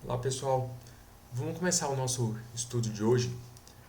Olá pessoal, vamos começar o nosso estudo de hoje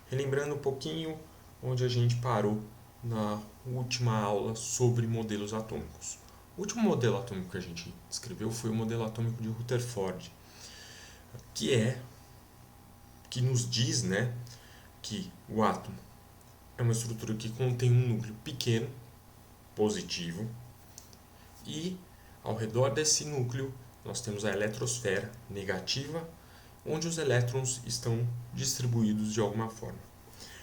relembrando um pouquinho onde a gente parou na última aula sobre modelos atômicos. O último modelo atômico que a gente descreveu foi o modelo atômico de Rutherford, que que nos diz, que o átomo é uma estrutura que contém um núcleo pequeno, positivo, e ao redor desse núcleo nós temos a eletrosfera negativa, onde os elétrons estão distribuídos de alguma forma.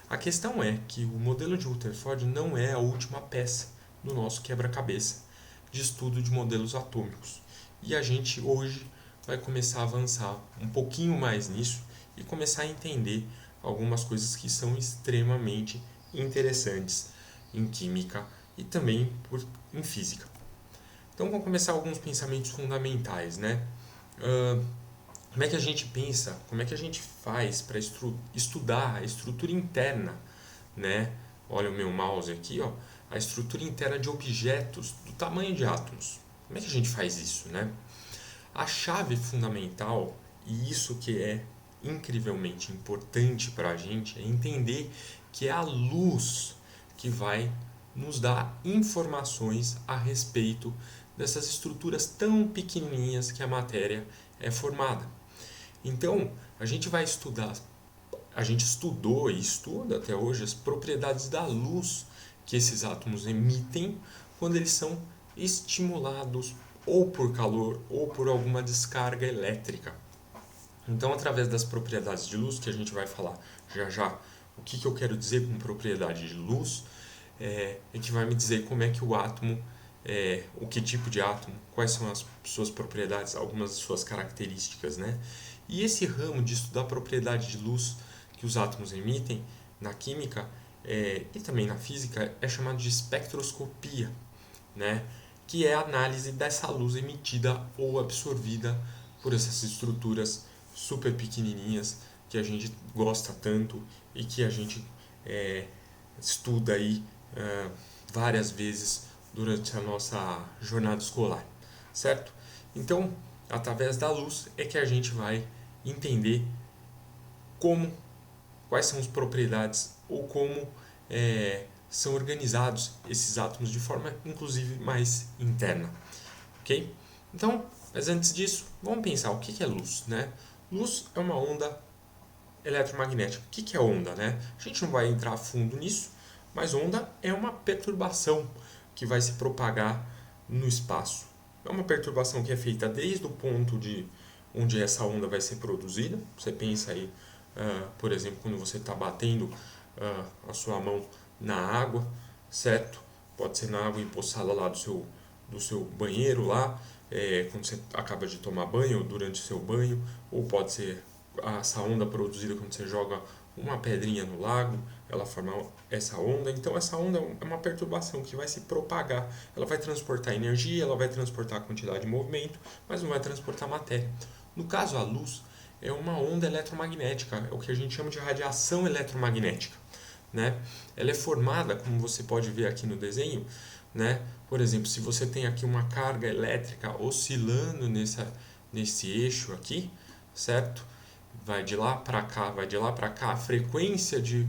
A questão é que o modelo de Rutherford não é a última peça do nosso quebra-cabeça de estudo de modelos atômicos. E a gente hoje vai começar a avançar um pouquinho mais nisso e começar a entender algumas coisas que são extremamente interessantes em química e também em física. Então vamos começar alguns pensamentos fundamentais, como é que a gente pensa, como é que a gente faz para estudar a estrutura interna, né? Olha o meu mouse aqui, ó, a estrutura interna de objetos do tamanho de átomos. Como é que a gente faz isso, né? A chave fundamental, e isso que é incrivelmente importante para a gente, é entender que é a luz que vai nos dar informações a respeito dessas estruturas tão pequenininhas que a matéria é formada. Então, a gente vai estudar, a gente estudou e estuda até hoje as propriedades da luz que esses átomos emitem quando eles são estimulados ou por calor ou por alguma descarga elétrica. Então, através das propriedades de luz, que a gente vai falar já já, o que eu quero dizer com propriedade de luz, que vai me dizer como é que o átomo, o que tipo de átomo, quais são as suas propriedades, algumas de suas características, né? E esse ramo de estudar a propriedade de luz que os átomos emitem na química e também na física é chamado de espectroscopia, né? Que é a análise dessa luz emitida ou absorvida por essas estruturas super pequenininhas que a gente gosta tanto e que a gente estuda aí várias vezes durante a nossa jornada escolar, certo? Então, através da luz é que a gente vai entender como, quais são as propriedades ou como são organizados esses átomos de forma, inclusive, mais interna, ok? Então, mas antes disso, vamos pensar o que é luz, né? Luz é uma onda eletromagnética. O que é onda, né? A gente não vai entrar a fundo nisso, mas onda é uma perturbação que vai se propagar no espaço. É uma perturbação que é feita desde o ponto de onde essa onda vai ser produzida. Você pensa aí, por exemplo, quando você está batendo a sua mão na água, certo? Pode ser na água empoçada lá do seu banheiro lá, quando você acaba de tomar banho ou durante o seu banho, ou pode ser essa onda produzida quando você joga uma pedrinha no lago, ela forma essa onda. Então essa onda é uma perturbação que vai se propagar. Ela vai transportar energia, ela vai transportar a quantidade de movimento, mas não vai transportar matéria. No caso, a luz é uma onda eletromagnética, é o que a gente chama de radiação eletromagnética, né? Ela é formada, como você pode ver aqui no desenho, né? Por exemplo, se você tem aqui uma carga elétrica oscilando nesse eixo aqui, certo? Vai de lá para cá, vai de lá para cá, a frequência de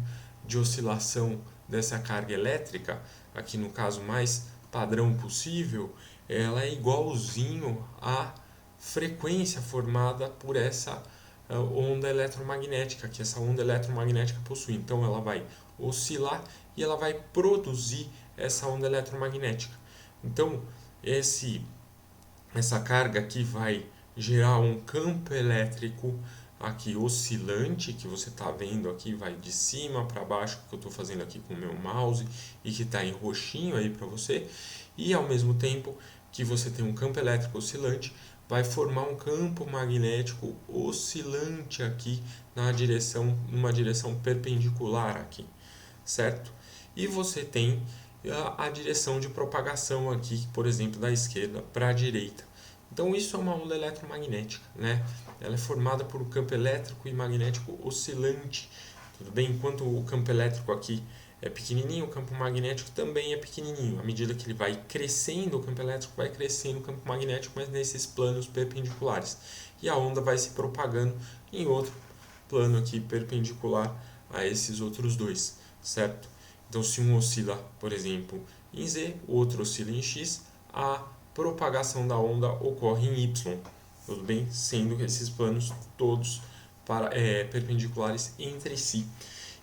oscilação dessa carga elétrica, aqui no caso mais padrão possível, ela é igualzinho à frequência formada por essa onda eletromagnética que essa onda eletromagnética possui. Então ela vai oscilar e ela vai produzir essa onda eletromagnética. Então essa carga aqui vai gerar um campo elétrico aqui oscilante, que você está vendo aqui, vai de cima para baixo, que eu estou fazendo aqui com o meu mouse e que está em roxinho aí para você, e ao mesmo tempo que você tem um campo elétrico oscilante, vai formar um campo magnético oscilante aqui numa direção perpendicular aqui, certo? E você tem a direção de propagação aqui, por exemplo, da esquerda para a direita. Então isso é uma onda eletromagnética, né? Ela é formada por um campo elétrico e magnético oscilante, tudo bem? Enquanto o campo elétrico aqui é pequenininho, o campo magnético também é pequenininho. À medida que ele vai crescendo, o campo elétrico vai crescendo o campo magnético, mas nesses planos perpendiculares. E a onda vai se propagando em outro plano aqui perpendicular a esses outros dois, certo? Então, se um oscila, por exemplo, em Z, o outro oscila em X, a propagação da onda ocorre em Y, tudo bem? Sendo esses planos todos perpendiculares entre si.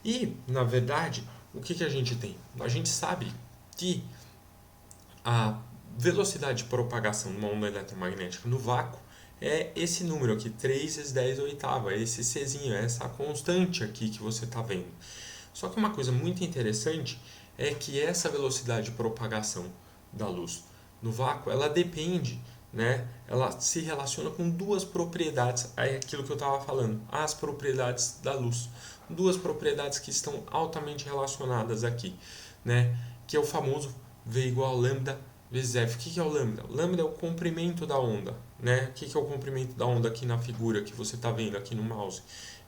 E, na verdade, o que a gente tem? A gente sabe que a velocidade de propagação de uma onda eletromagnética no vácuo é esse número aqui, 3 vezes 10 oitava, esse Czinho, essa constante aqui que você está vendo. Só que uma coisa muito interessante é que essa velocidade de propagação da luz no vácuo, ela depende, né? Ela se relaciona com duas propriedades, é aquilo que eu estava falando, as propriedades da luz. Duas propriedades que estão altamente relacionadas aqui, né? Que é o famoso V igual a lambda vezes F. O que é o lambda? O lambda é o comprimento da onda, né? O que é o comprimento da onda aqui na figura que você está vendo aqui no mouse?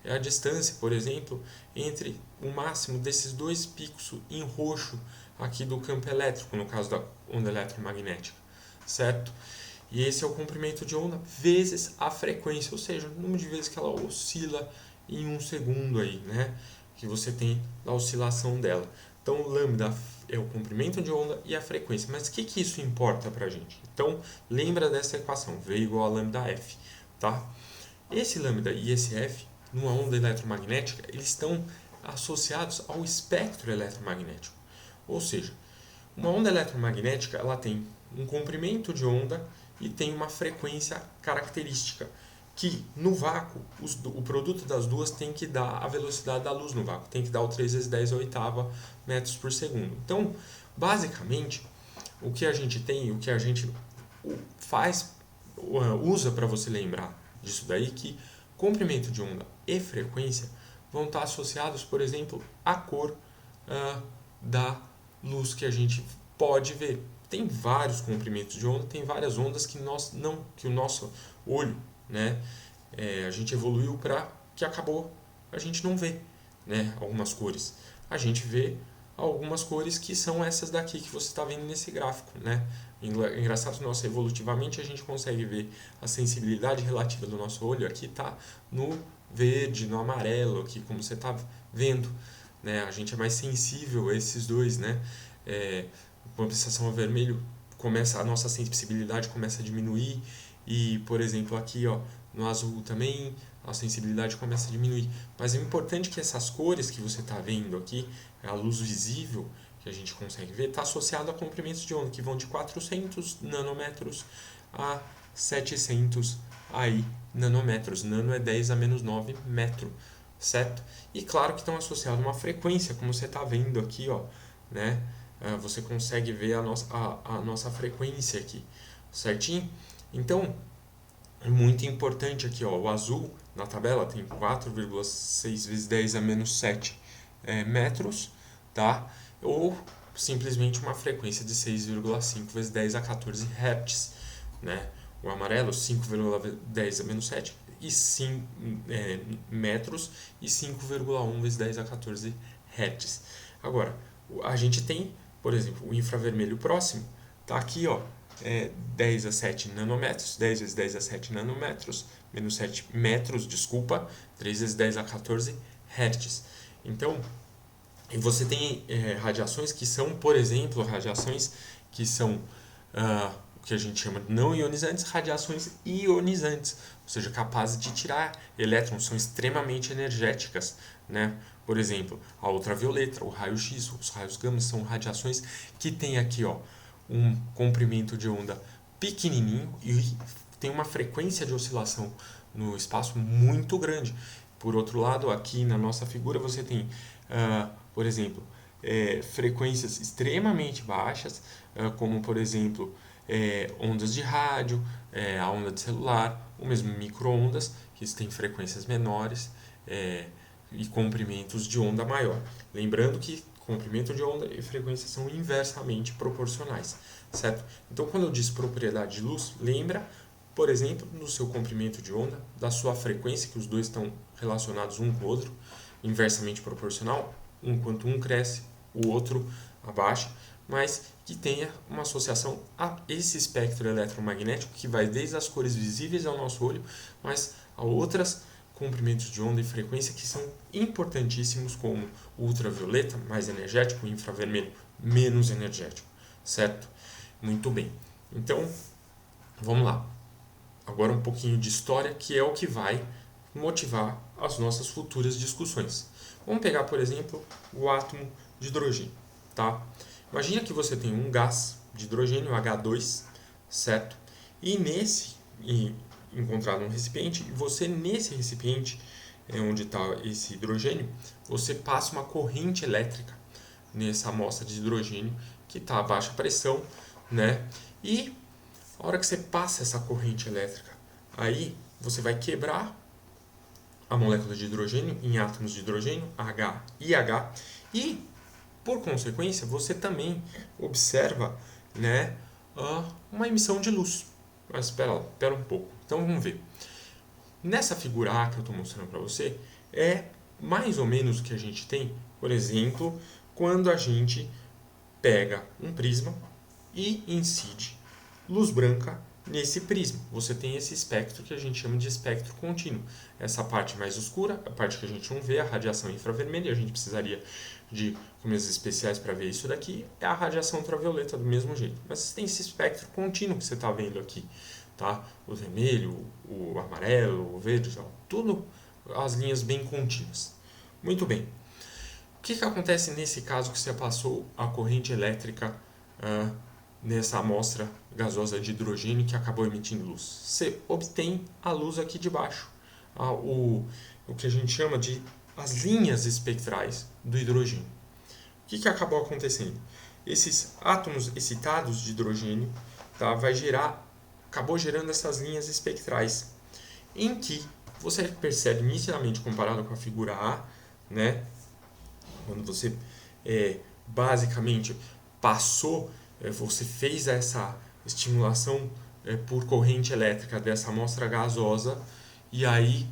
É a distância, por exemplo, entre o máximo desses dois picos em roxo aqui do campo elétrico, no caso da onda eletromagnética, certo? E esse é o comprimento de onda vezes a frequência, ou seja, o número de vezes que ela oscila em um segundo aí, né? Que você tem da oscilação dela. Então, o lambda é o comprimento de onda e a frequência. Mas o que isso importa para a gente? Então, lembra dessa equação, V igual a lambda F, tá? Esse lambda e esse F, numa onda eletromagnética, eles estão associados ao espectro eletromagnético. Ou seja, uma onda eletromagnética ela tem um comprimento de onda e tem uma frequência característica, que no vácuo, o produto das duas tem que dar a velocidade da luz no vácuo, tem que dar o 3 vezes 10 oitava metros por segundo. Então, basicamente, o que a gente tem, o que a gente faz, usa para você lembrar disso daí, que comprimento de onda e frequência vão estar associados, por exemplo, à cor da luz que a gente pode ver. Tem vários comprimentos de onda, tem várias ondas que que o nosso olho, né, a gente evoluiu para que acabou a gente não vê, né, algumas cores. A gente vê algumas cores que são essas daqui que você está vendo nesse gráfico, né? Engraçado, nossa, evolutivamente a gente consegue ver a sensibilidade relativa do nosso olho aqui tá no verde, no amarelo aqui, como você está vendo, né? A gente é mais sensível a esses dois, né? Com a pulsação ao vermelho a nossa sensibilidade começa a diminuir e, por exemplo, aqui, ó, no azul também a sensibilidade começa a diminuir. Mas é importante que essas cores que você está vendo aqui, a luz visível que a gente consegue ver, está associada a comprimentos de onda que vão de 400 nanômetros a 700 aí, nanômetros. Nano é 10 a menos 9 metro, certo? E claro que estão associados a uma frequência, como você está vendo aqui, ó, né? Você consegue ver a nossa frequência aqui, certinho? Então, é muito importante aqui, ó, o azul na tabela tem 4,6 vezes 10 a menos 7 metros, tá? Ou simplesmente uma frequência de 6,5 vezes 10 a 14 Hz, né? O amarelo 5,10 a menos 7 e 5 metros e 5,1 vezes 10 a 14 Hz. Agora, a gente tem, por exemplo, o infravermelho próximo, tá aqui, ó, 10 a 7 nanômetros, 10 vezes 10 a 7 nanômetros, menos 7 metros, desculpa, 3 vezes 10 a 14 Hz. Então, você tem radiações que são, por exemplo, radiações que são o que a gente chama de não ionizantes, radiações ionizantes, ou seja, capazes de tirar elétrons, são extremamente energéticas, né? Por exemplo, a ultravioleta, o raio-x, os raios gama são radiações que têm aqui, ó, um comprimento de onda pequenininho e tem uma frequência de oscilação no espaço muito grande. Por outro lado, aqui na nossa figura você tem, por exemplo, frequências extremamente baixas, como por exemplo ondas de rádio, a onda de celular, ou mesmo micro-ondas, que têm frequências menores e comprimentos de onda maior. Lembrando que comprimento de onda e frequência são inversamente proporcionais, certo? Então, quando eu disse propriedade de luz, lembra, por exemplo, no seu comprimento de onda, da sua frequência, que os dois estão relacionados um com o outro, inversamente proporcional, quanto um cresce, o outro abaixa, mas que tenha uma associação a esse espectro eletromagnético que vai desde as cores visíveis ao nosso olho, mas a outras comprimentos de onda e frequência que são importantíssimos, como o ultravioleta, mais energético, o infravermelho, menos energético, certo? Muito bem. Então, vamos lá. Agora um pouquinho de história, que é o que vai motivar as nossas futuras discussões. Vamos pegar, por exemplo, o átomo de hidrogênio, tá? Imagina que você tem um gás de hidrogênio, H2, certo? E encontrado um recipiente, e você nesse recipiente, onde está esse hidrogênio, você passa uma corrente elétrica nessa amostra de hidrogênio que está a baixa pressão, né? E a hora que você passa essa corrente elétrica, aí você vai quebrar a molécula de hidrogênio em átomos de hidrogênio, H e H, e por consequência você também observa, né, uma emissão de luz. Mas espera um pouco. Então vamos ver. Nessa figura A que eu estou mostrando para você, é mais ou menos o que a gente tem, por exemplo, quando a gente pega um prisma e incide luz branca nesse prisma. Você tem esse espectro que a gente chama de espectro contínuo. Essa parte mais escura, a parte que a gente não vê, a radiação infravermelha, a gente precisaria de câmeras especiais para ver isso daqui, é a radiação ultravioleta do mesmo jeito. Mas você tem esse espectro contínuo que você está vendo aqui, tá? O vermelho, o amarelo, o verde, tudo as linhas bem contínuas. Muito bem. O que acontece nesse caso que você passou a corrente elétrica nessa amostra gasosa de hidrogênio que acabou emitindo luz? Você obtém a luz aqui de baixo, o que a gente chama de as linhas espectrais do hidrogênio. O que acabou acontecendo? Esses átomos excitados de hidrogênio, tá, acabou gerando essas linhas espectrais, em que você percebe nitidamente comparado com a figura A, né, quando você basicamente você fez essa estimulação por corrente elétrica dessa amostra gasosa, e aí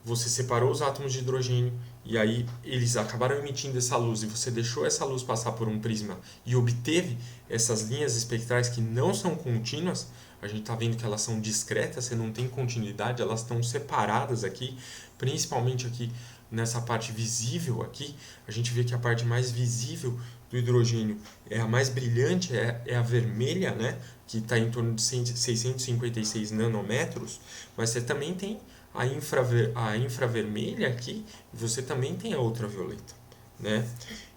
você separou os átomos de hidrogênio, e aí eles acabaram emitindo essa luz, e você deixou essa luz passar por um prisma e obteve essas linhas espectrais que não são contínuas. A gente está vendo que elas são discretas, você não tem continuidade, elas estão separadas aqui, principalmente aqui nessa parte visível aqui. A gente vê que a parte mais visível do hidrogênio é a mais brilhante, é a vermelha, né, que está em torno de 656 nanômetros, mas você também tem a infravermelha aqui, e você também tem a ultravioleta, né?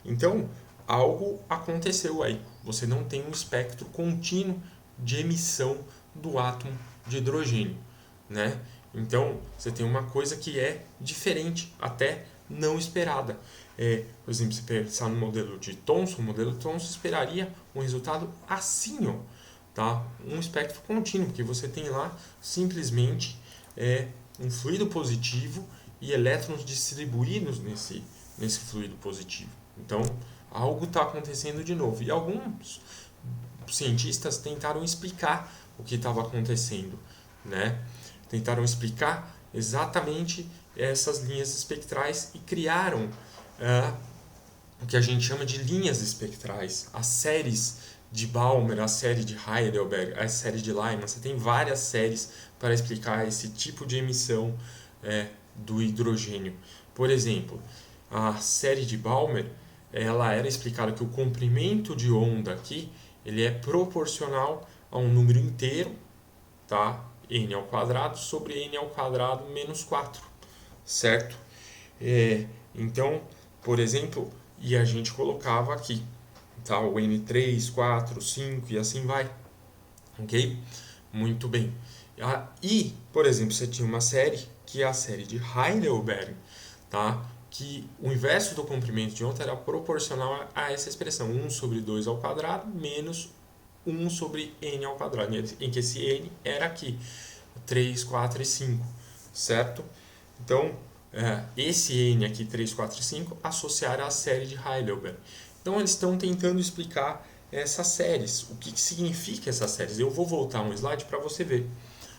Então, algo aconteceu aí. Você não tem um espectro contínuo de emissão do átomo de hidrogênio, né? Então, você tem uma coisa que é diferente, até não esperada. Por exemplo, se pensar no modelo de Thomson, o modelo de Thomson esperaria um resultado assim, ó, tá? Um espectro contínuo, que você tem lá simplesmente um fluido positivo e elétrons distribuídos nesse fluido positivo. Então, algo está acontecendo de novo. E alguns cientistas tentaram explicar o que estava acontecendo, né? Tentaram explicar exatamente essas linhas espectrais e criaram o que a gente chama de linhas espectrais, as séries de Balmer, a série de Heidelberg, a série de Lyman. Você tem várias séries para explicar esse tipo de emissão do hidrogênio. Por exemplo, a série de Balmer, ela era explicada que o comprimento de onda aqui ele é proporcional a um número inteiro, tá? N ao quadrado sobre N ao quadrado menos 4, certo? Então, por exemplo, e a gente colocava aqui, tá? O N3, 4, 5 e assim vai, ok? Muito bem. E, por exemplo, você tinha uma série, que é a série de Heidelberg, tá? Que o inverso do comprimento de onda era proporcional a essa expressão, 1 sobre 2 ao quadrado menos 1 sobre n ao quadrado, em que esse n era aqui, 3, 4 e 5, certo? Então, esse n aqui, 3, 4 e 5, associaram à série de Heidelberg. Então, eles estão tentando explicar essas séries, o que significa essas séries. Eu vou voltar um slide para você ver.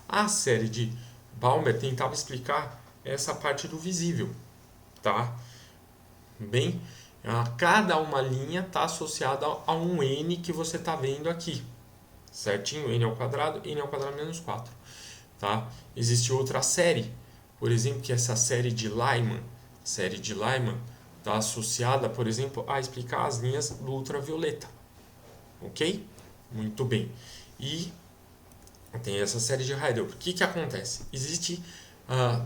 A série de Balmer tentava explicar essa parte do visível, tá? Bem, Cada uma linha está associada a um n que você está vendo aqui, certinho? N ao quadrado menos 4. Tá? Existe outra série, por exemplo, que é essa série de Lyman. A série de Lyman está associada, por exemplo, a explicar as linhas do ultravioleta. Ok? Muito bem. E tem essa série de Heidelberg. O que acontece? Existe,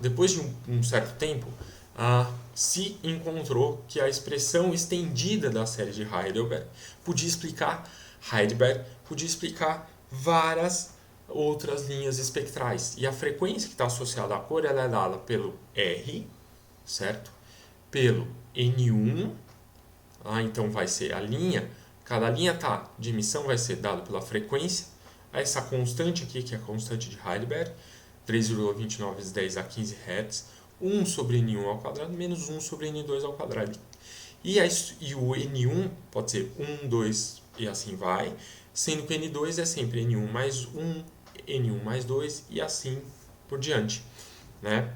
depois de um certo tempo, se encontrou que a expressão estendida da série de Heidelberg podia explicar várias outras linhas espectrais. E a frequência que está associada à cor ela é dada pelo R, certo? Pelo N1, então vai ser a linha, cada linha de emissão vai ser dada pela frequência, essa constante aqui, que é a constante de Heidelberg, 3,29 vezes 10 a 15 Hz, 1 sobre N1 ao quadrado menos 1 sobre N2 ao quadrado. E o N1 pode ser 1, 2 e assim vai, sendo que o N2 é sempre N1 mais 1, N1 mais 2 e assim por diante. Né?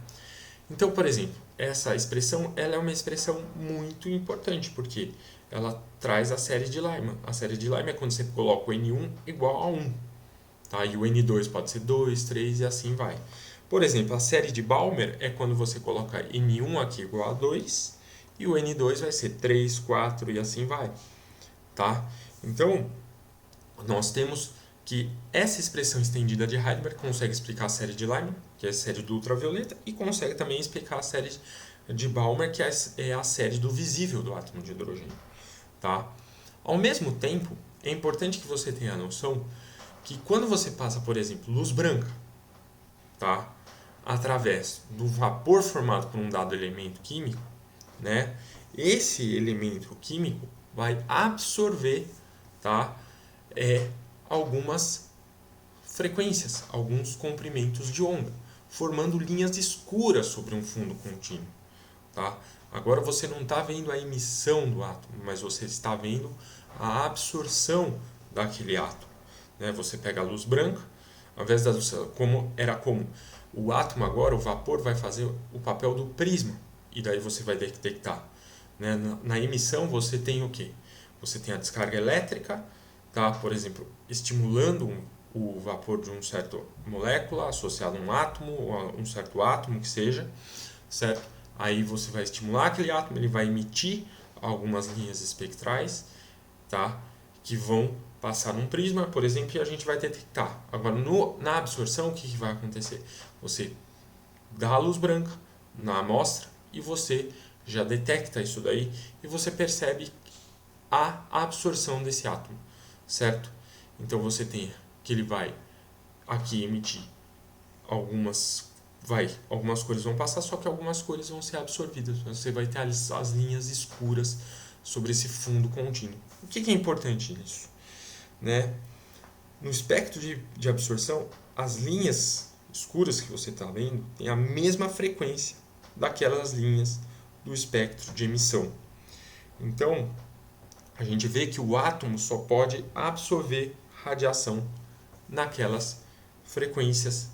Então, por exemplo, essa expressão ela é uma expressão muito importante, porque ela traz a série de Lyman. A série de Lyman é quando você coloca o N1 igual a 1. Tá? E o N2 pode ser 2, 3 e assim vai. Por exemplo, a série de Balmer é quando você coloca N1 aqui igual a 2 e o N2 vai ser 3, 4 e assim vai. Tá? Então, nós temos que essa expressão estendida de Heidelberg consegue explicar a série de Lyman, que é a série do ultravioleta, e consegue também explicar a série de Balmer, que é a série do visível do átomo de hidrogênio. Tá? Ao mesmo tempo, é importante que você tenha a noção que quando você passa, por exemplo, luz branca, tá? Através do vapor formado por um dado elemento químico, né? Esse elemento químico vai absorver, tá? Algumas frequências, alguns comprimentos de onda, formando linhas escuras sobre um fundo contínuo. Tá? Agora você não está vendo a emissão do átomo, mas você está vendo a absorção daquele átomo. Né? Você pega a luz branca, ao invés da luz, como o átomo agora, o vapor, vai fazer o papel do prisma, e daí você vai detectar. Né? Na emissão você tem o quê? Você tem a descarga elétrica, tá? Por exemplo, estimulando o vapor de uma certa molécula associado a um átomo, ou a um certo átomo que seja, certo? Aí você vai estimular aquele átomo, ele vai emitir algumas linhas espectrais, tá? Que vão passar num prisma, por exemplo, e a gente vai detectar. Agora, na absorção, o que vai acontecer? Você dá a luz branca na amostra e você já detecta isso daí e você percebe a absorção desse átomo, certo? Então você tem que ele vai aqui emitir algumas cores vão passar, só que algumas cores vão ser absorvidas. Você vai ter as linhas escuras sobre esse fundo contínuo. O que é importante nisso? Né? No espectro de absorção, as linhas escuras que você está vendo têm a mesma frequência daquelas linhas do espectro de emissão. Então, a gente vê que o átomo só pode absorver radiação naquelas frequências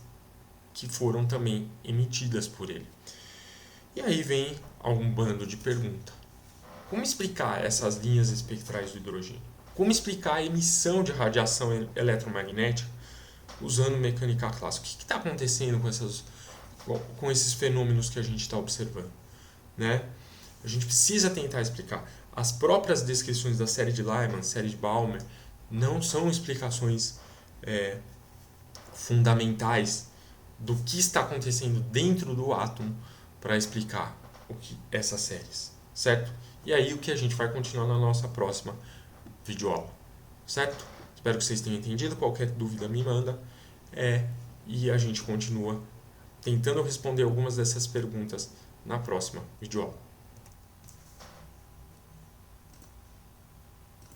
que foram também emitidas por ele. E aí vem algum bando de perguntas. Como explicar essas linhas espectrais do hidrogênio? Como explicar a emissão de radiação eletromagnética usando mecânica clássica? O que está acontecendo com esses fenômenos que a gente está observando? Né? A gente precisa tentar explicar. As próprias descrições da série de Lyman, série de Balmer, não são explicações fundamentais do que está acontecendo dentro do átomo para explicar essas séries, certo? E aí o que a gente vai continuar na nossa próxima videoaula, certo? Espero que vocês tenham entendido. Qualquer dúvida me manda e a gente continua tentando responder algumas dessas perguntas na próxima videoaula.